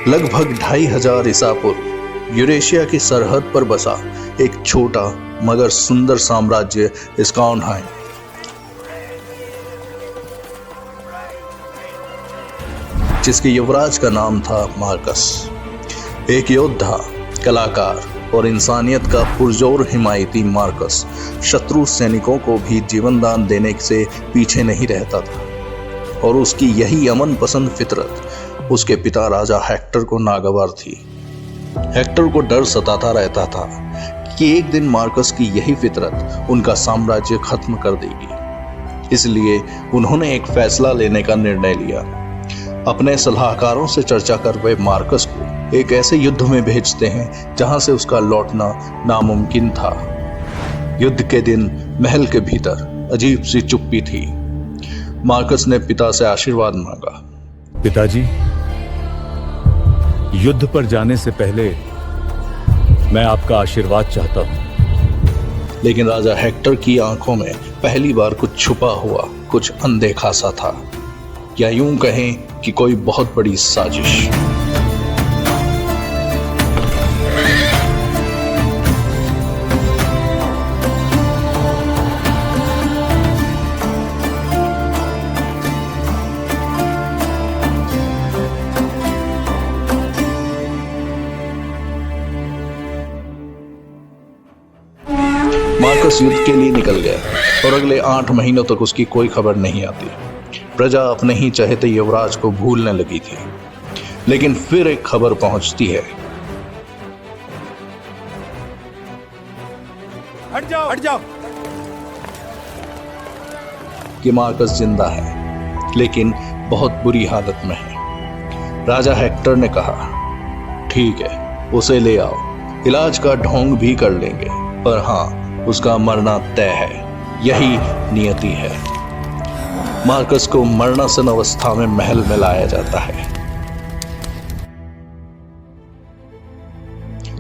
लगभग 2500 ईसा पूर्व यूरेशिया की सरहद पर बसा एक छोटा मगर सुंदर साम्राज्य स्काउनहाइम। जिसके युवराज का नाम था मार्कस। एक योद्धा, कलाकार और इंसानियत का पुरजोर हिमायती मार्कस शत्रु सैनिकों को भी जीवन दान देने से पीछे नहीं रहता था, और उसकी यही अमन पसंद फितरत उसके पिता राजा हेक्टर को नागवार थी। हेक्टर को डर सताता रहता था कि एक दिन मार्कस की यही फितरत उनका साम्राज्य खत्म कर देगी। इसलिए उन्होंने एक फैसला लेने का निर्णय लिया। अपने सलाहकारों से चर्चा कर वे मार्कस को एक ऐसे युद्ध में भेजते हैं जहां से उसका लौटना नामुमकिन था। युद्ध के दिन महल के भीतर अजीब सी चुप्पी थी। मार्कस ने पिता से आशीर्वाद मांगा। पिताजी, युद्ध पर जाने से पहले मैं आपका आशीर्वाद चाहता हूं। लेकिन राजा हेक्टर की आंखों में पहली बार कुछ छुपा हुआ, कुछ अनदेखा सा था, या यूं कहें कि कोई बहुत बड़ी साजिश। मार्कस युद्ध के लिए निकल गया और अगले 8 महीनों तक उसकी कोई खबर नहीं आती। प्रजा अपने ही चहेते युवराज को भूलने लगी थी। लेकिन फिर एक खबर पहुंचती है। हट जाओ। कि मार्कस जिंदा है, लेकिन बहुत बुरी हालत में है। राजा हेक्टर ने कहा, ठीक है, उसे ले आओ, इलाज का ढोंग भी कर लेंगे, पर हाँ, उसका मरना तय है। यही नियति है। मार्कस को मरणासन अवस्था में महल में लाया जाता है।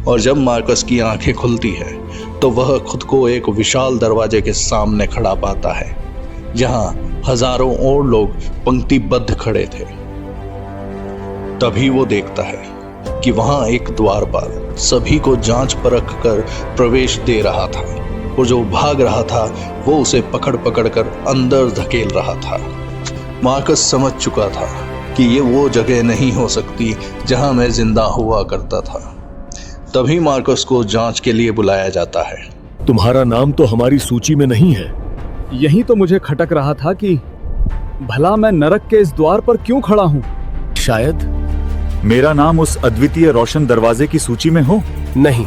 और जब मार्कस की आंखें खुलती है तो वह खुद को एक विशाल दरवाजे के सामने खड़ा पाता है, जहां हजारों और लोग पंक्तिबद्ध खड़े थे। तभी वो देखता है कि वहां एक द्वारपाल सभी को जांच परख कर प्रवेश दे रहा था, और जो भाग रहा था वो उसे पकड़ कर अंदर धकेल रहा था। मार्कस समझ चुका था कि ये वो जगह नहीं हो सकती जहां मैं जिंदा हुआ करता था। तभी मार्कस को जांच के लिए बुलाया जाता है। तुम्हारा नाम तो हमारी सूची में नहीं है। यही तो मुझे खटक रहा था कि भला मैं नरक के इस द्वार पर क्यों खड़ा हूं। शायद मेरा नाम उस अद्वितीय रोशन दरवाजे की सूची में हो। नहीं,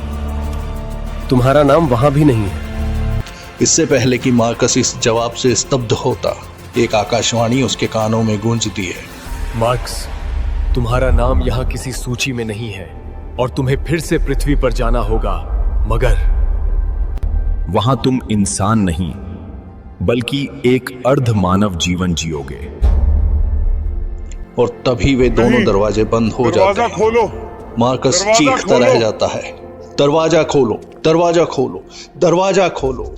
तुम्हारा नाम वहां भी नहीं है। इससे पहले कि मार्कस इस जवाब से स्तब्ध होता, एक आकाशवाणी उसके कानों में गूंजती है। मार्कस, तुम्हारा नाम यहाँ किसी सूची में नहीं है और तुम्हें फिर से पृथ्वी पर जाना होगा, मगर वहां तुम इंसान नहीं बल्कि एक अर्ध मानव जीवन जियोगे। और तभी वे दोनों दरवाजे बंद हो जाते हैं। खोलो। मार्कस चीखता रह जाता है, दरवाजा खोलो, दरवाजा खोलो, दरवाजा खोलो।